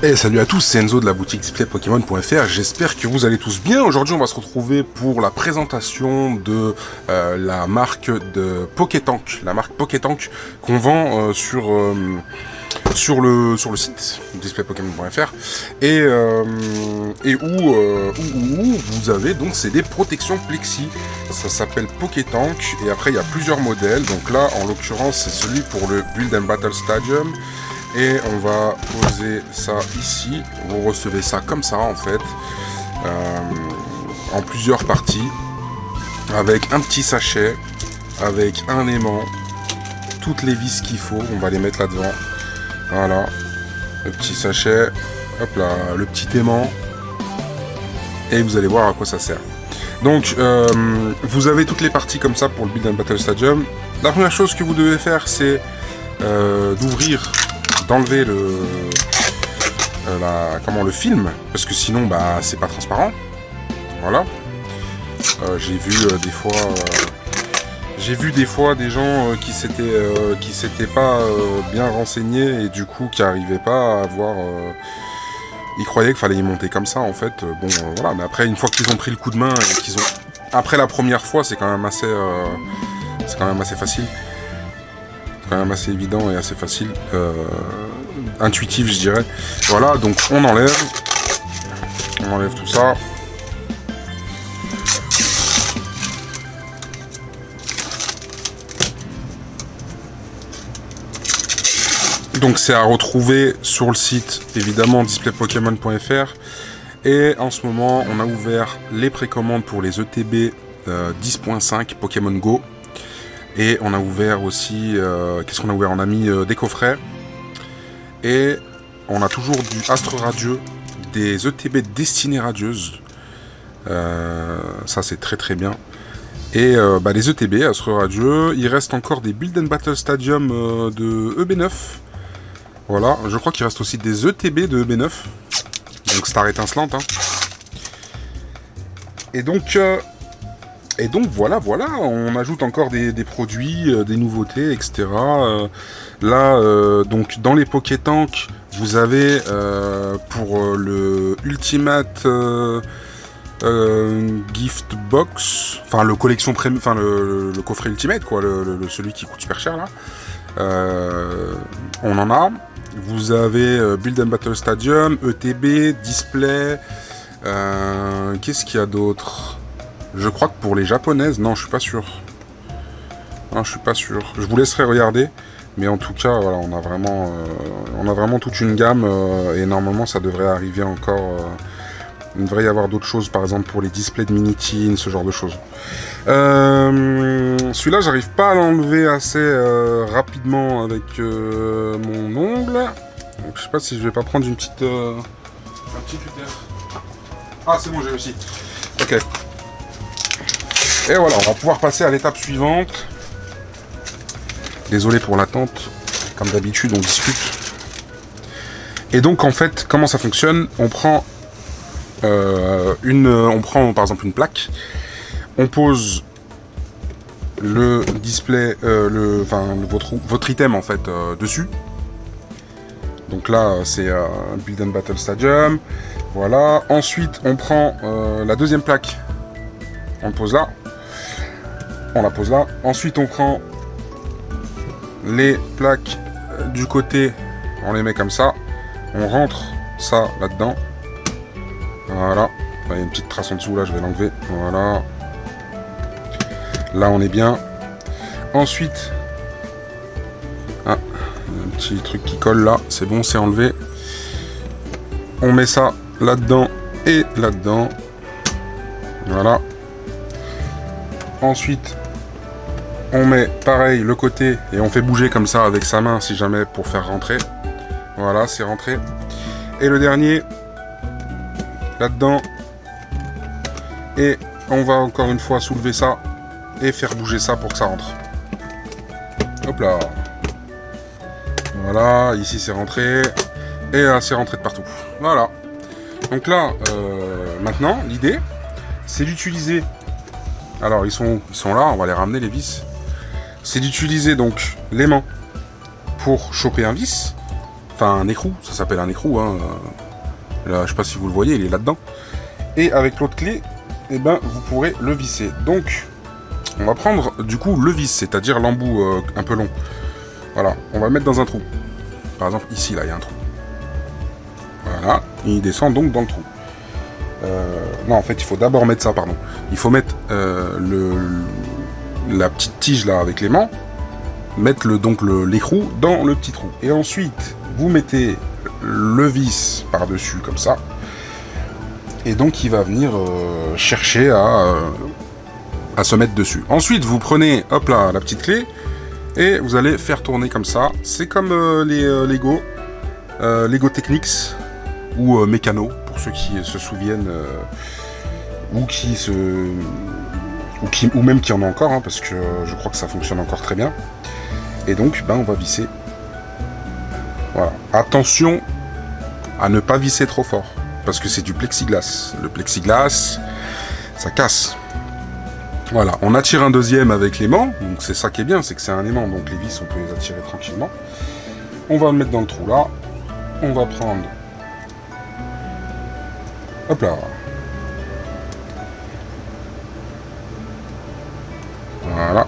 Et salut à tous, c'est Enzo de la boutique displaypokémon.fr, j'espère que vous allez tous bien. Aujourd'hui on va se retrouver pour la présentation de la marque de Pokétank, la marque Pokétank qu'on vend sur le site displaypokémon.fr et où vous avez donc c'est des protections plexi. Ça s'appelle Pokétank et après il y a plusieurs modèles. Donc là en l'occurrence c'est celui pour le Build and Battle Stadium. Et on va poser ça ici. Vous recevez ça comme ça en fait, en plusieurs parties, avec un petit sachet, avec un aimant, toutes les vis qu'il faut. On va les mettre là-dedans. Voilà, le petit sachet, hop là, le petit aimant, et vous allez voir à quoi ça sert. Donc, vous avez toutes les parties comme ça pour le Build and Battle Stadium. La première chose que vous devez faire, c'est d'enlever le film, parce que sinon bah c'est pas transparent. Voilà. J'ai vu des fois des gens qui s'étaient pas bien renseignés et du coup qui arrivaient pas à voir. Ils croyaient qu'il fallait y monter comme ça en fait. Voilà, mais après une fois qu'ils ont pris le coup de main et qu'ils ont après la première fois, c'est quand même assez facile. C'est quand même assez évident et assez facile, intuitif je dirais. Voilà, donc on enlève tout ça. Donc c'est à retrouver sur le site évidemment displaypokémon.fr. Et en ce moment on a ouvert les précommandes pour les ETB 10.5 Pokémon Go. Et on a ouvert aussi, qu'est-ce qu'on a ouvert? On a mis des coffrets. Et on a toujours du Astre Radieux, des ETB Destinée Radieuse. Ça c'est très très bien. Et les ETB, Astre Radieux, il reste encore des Build and Battle Stadium de EB9. Voilà, je crois qu'il reste aussi des ETB de EB9. Donc Star étincelante. Hein. Et donc voilà, on ajoute encore des produits, des nouveautés, etc. Donc dans les Pokétank, vous avez pour le Ultimate Gift Box, enfin le collection premium, enfin le coffret Ultimate quoi, celui qui coûte super cher là. On en a. Vous avez Build and Battle Stadium, ETB, Display. Qu'est-ce qu'il y a d'autre? Je crois que pour les japonaises, non, je suis pas sûr. Non, je suis pas sûr. Je vous laisserai regarder, mais en tout cas, voilà, on a vraiment toute une gamme et normalement, ça devrait arriver encore. Il devrait y avoir d'autres choses, par exemple pour les displays de Minitin, ce genre de choses. Celui-là, j'arrive pas à l'enlever assez rapidement avec mon ongle. Donc, je sais pas si je vais pas prendre un petit cutter. Ah, c'est bon, j'ai réussi. Ok. Et voilà, on va pouvoir passer à l'étape suivante. Désolé pour l'attente. Comme d'habitude, on discute. Et donc, en fait, comment ça fonctionne? On prend par exemple une plaque. On pose le display, votre item en fait dessus. Donc là, c'est un Build and Battle Stadium. Voilà. Ensuite, on prend la deuxième plaque. On le pose là. On la pose là. Ensuite, on prend les plaques du côté. On les met comme ça. On rentre ça là-dedans. Voilà. Il y a une petite trace en dessous là. Je vais l'enlever. Voilà. Là, on est bien. Ensuite, un petit truc qui colle là. C'est bon, c'est enlevé. On met ça là-dedans et là-dedans. Voilà. Ensuite, on met pareil le côté et on fait bouger comme ça avec sa main si jamais pour faire rentrer. Voilà, c'est rentré. Et le dernier, là-dedans. Et on va encore une fois soulever ça et faire bouger ça pour que ça rentre. Hop là. Voilà, ici c'est rentré. Et là c'est rentré de partout. Voilà. Donc là, maintenant, l'idée, c'est d'utiliser... Alors, ils sont là, on va les ramener, les vis. C'est d'utiliser donc l'aimant pour choper un vis. Enfin, un écrou, ça s'appelle un écrou. Hein. Là, je sais pas si vous le voyez, il est là-dedans. Et avec l'autre clé, eh ben, vous pourrez le visser. Donc, on va prendre du coup le vis, c'est-à-dire l'embout un peu long. Voilà, on va le mettre dans un trou. Par exemple, ici, là, il y a un trou. Voilà, il descend donc dans le trou. Non, en fait, il faut d'abord mettre ça, pardon. Il faut mettre la petite tige là avec l'aimant, mettre l'écrou dans le petit trou. Et ensuite, vous mettez le vis par-dessus, comme ça. Et donc, il va venir chercher à se mettre dessus. Ensuite, vous prenez, hop là, la petite clé, et vous allez faire tourner comme ça. C'est comme les Lego, Lego Technics, ou Mécano, pour ceux qui se souviennent, ou même qui en ont encore, hein, parce que je crois que ça fonctionne encore très bien. Et donc, ben, on va visser. Voilà. Attention à ne pas visser trop fort, parce que c'est du plexiglas. Le plexiglas, ça casse. Voilà, on attire un deuxième avec l'aimant, donc c'est ça qui est bien, c'est que c'est un aimant, donc les vis, on peut les attirer tranquillement. On va le mettre dans le trou là. On va prendre... Hop là. Voilà.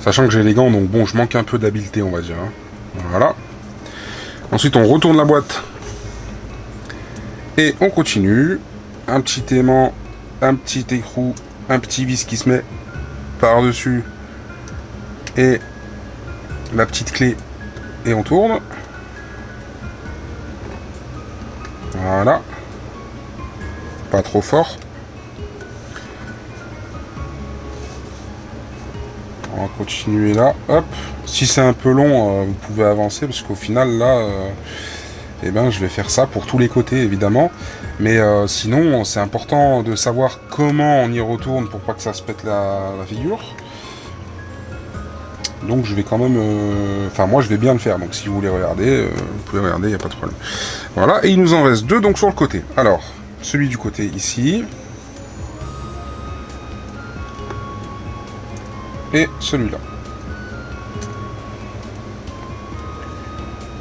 Sachant que j'ai les gants, donc bon, je manque un peu d'habileté, on va dire. Hein. Voilà. Ensuite, on retourne la boîte. Et on continue. Un petit aimant, un petit écrou, un petit vis qui se met par-dessus. Et la petite clé. Et on tourne. Voilà. Pas trop fort. On va continuer là. Hop. Si c'est un peu long, vous pouvez avancer parce qu'au final là, eh ben, je vais faire ça pour tous les côtés évidemment. Mais sinon, c'est important de savoir comment on y retourne pour pas que ça se pète la figure. Donc je vais quand même... Enfin moi je vais bien le faire, donc si vous voulez regarder, vous pouvez regarder, il n'y a pas de problème. Voilà, et il nous en reste deux donc sur le côté. Alors, celui du côté ici. Et celui-là.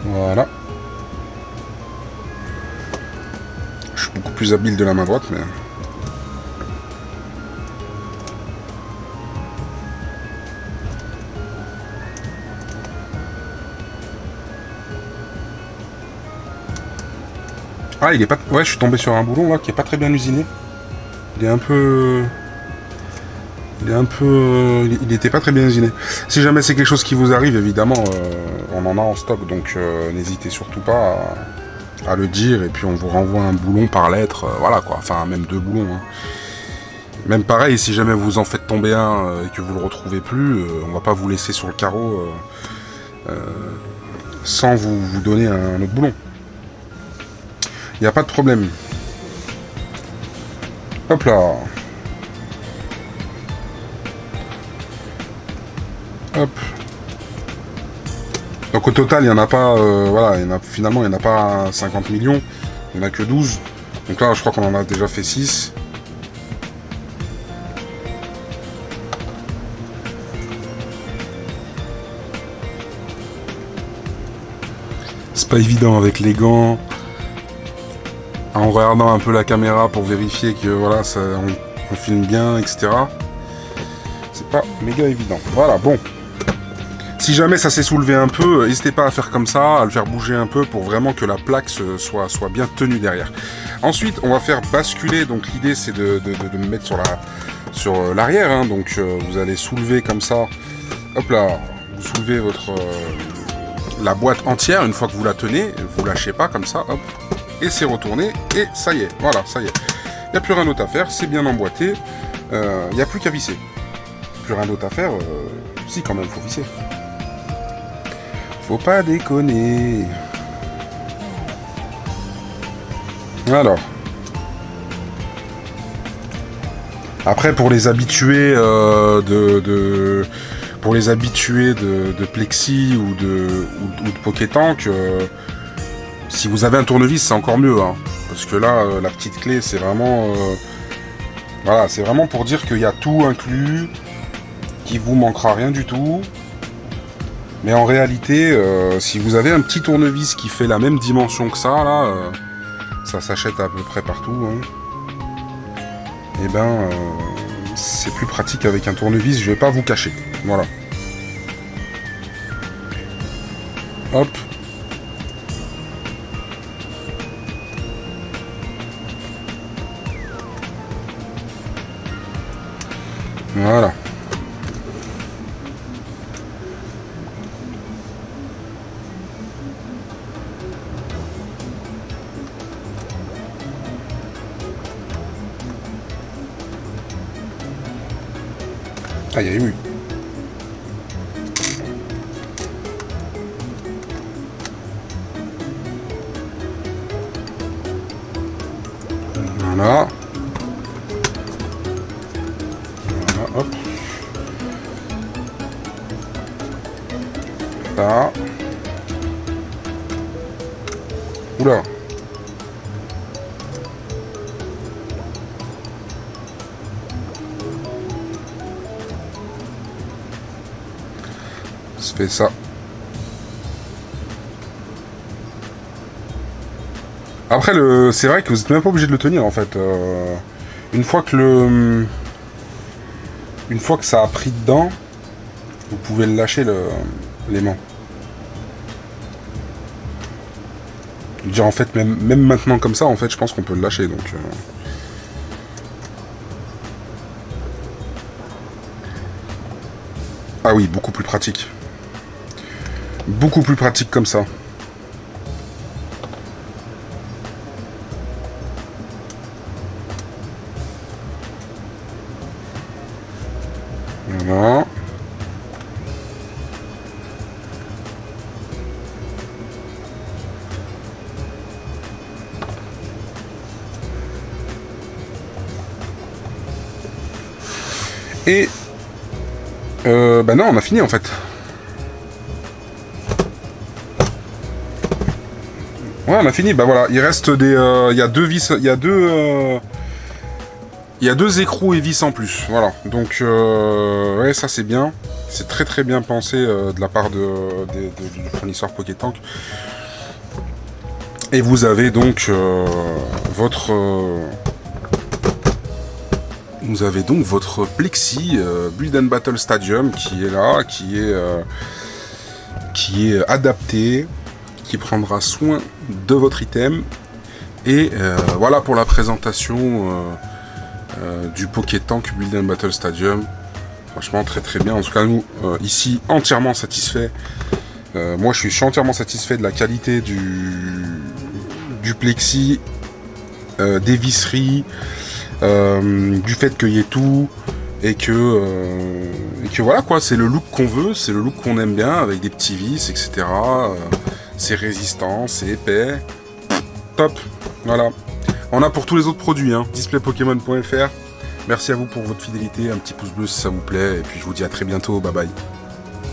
Voilà. Je suis beaucoup plus habile de la main droite, mais... Ah, il est pas... Ouais, je suis tombé sur un boulon, là, qui est pas très bien usiné. Il est un peu... Il était pas très bien usiné. Si jamais c'est quelque chose qui vous arrive, évidemment, on en a en stock, donc n'hésitez surtout pas à le dire, et puis on vous renvoie un boulon par lettre, voilà, quoi. Enfin, même deux boulons, hein. Même pareil, si jamais vous en faites tomber un et que vous le retrouvez plus, on va pas vous laisser sur le carreau sans vous donner un autre boulon. Il n'y a pas de problème. Hop là. Hop. Donc au total, il n'y en a pas... voilà, finalement, il n'y en a pas 50 millions. Il n'y en a que 12. Donc là, je crois qu'on en a déjà fait 6. C'est pas évident avec les gants. En regardant un peu la caméra pour vérifier que voilà, on filme bien, etc. C'est pas méga évident. Voilà, bon. Si jamais ça s'est soulevé un peu, n'hésitez pas à faire comme ça, à le faire bouger un peu pour vraiment que la plaque soit bien tenue derrière. Ensuite, on va faire basculer. Donc l'idée, c'est de me mettre sur l'arrière. Hein. Donc vous allez soulever comme ça. Hop là, vous soulevez la boîte entière. Une fois que vous la tenez, vous lâchez pas comme ça. Hop. Et c'est retourné, et ça y est, voilà, ça y est. Il n'y a plus rien d'autre à faire, c'est bien emboîté, il n'y a plus qu'à visser. Plus rien d'autre à faire, si quand même, faut visser. Faut pas déconner. Alors. Après, pour les habitués pour les habitués de plexi ou de Pokétank, si vous avez un tournevis, c'est encore mieux, hein, parce que là, la petite clé, c'est vraiment... voilà, c'est vraiment pour dire qu'il y a tout inclus, qu'il vous manquera rien du tout. Mais en réalité, si vous avez un petit tournevis qui fait la même dimension que ça, là, ça s'achète à peu près partout, hein. Et ben, c'est plus pratique avec un tournevis, je vais pas vous cacher. Voilà. Hop. Voilà. Ah, il y a eu. Voilà. Voilà, hop. Là. Oula. Ça fait ça. Après, c'est vrai que vous n'êtes même pas obligé de le tenir en fait. Une fois que ça a pris dedans, vous pouvez le lâcher l'aimant. Je veux dire, en fait, même maintenant comme ça, en fait, je pense qu'on peut le lâcher. Donc, ah oui, beaucoup plus pratique. Beaucoup plus pratique comme ça. Voilà. Et bah non, on a fini en fait. Ouais, on a fini. Bah voilà, il reste des, il y a deux vis, il y a deux écrous et vis en plus. Voilà. Donc ouais, ça c'est bien. C'est très très bien pensé de la part du fournisseur Pocket Tank. Et vous avez donc votre vous avez donc votre Plexi Build and Battle Stadium qui est là, qui est adapté, qui prendra soin de votre item. Et voilà pour la présentation du Pocket Tank Build and Battle Stadium. Franchement très très bien. En tout cas nous ici entièrement satisfaits. Moi je suis entièrement satisfait de la qualité du Plexi, des visseries, du fait qu'il y ait tout et que voilà quoi, c'est le look qu'on veut, c'est le look qu'on aime bien avec des petits vis, etc. C'est résistant, c'est épais, top. Voilà, on a pour tous les autres produits, hein. displaypokémon.fr. Merci à vous pour votre fidélité, un petit pouce bleu si ça vous plaît, et puis je vous dis à très bientôt, bye bye.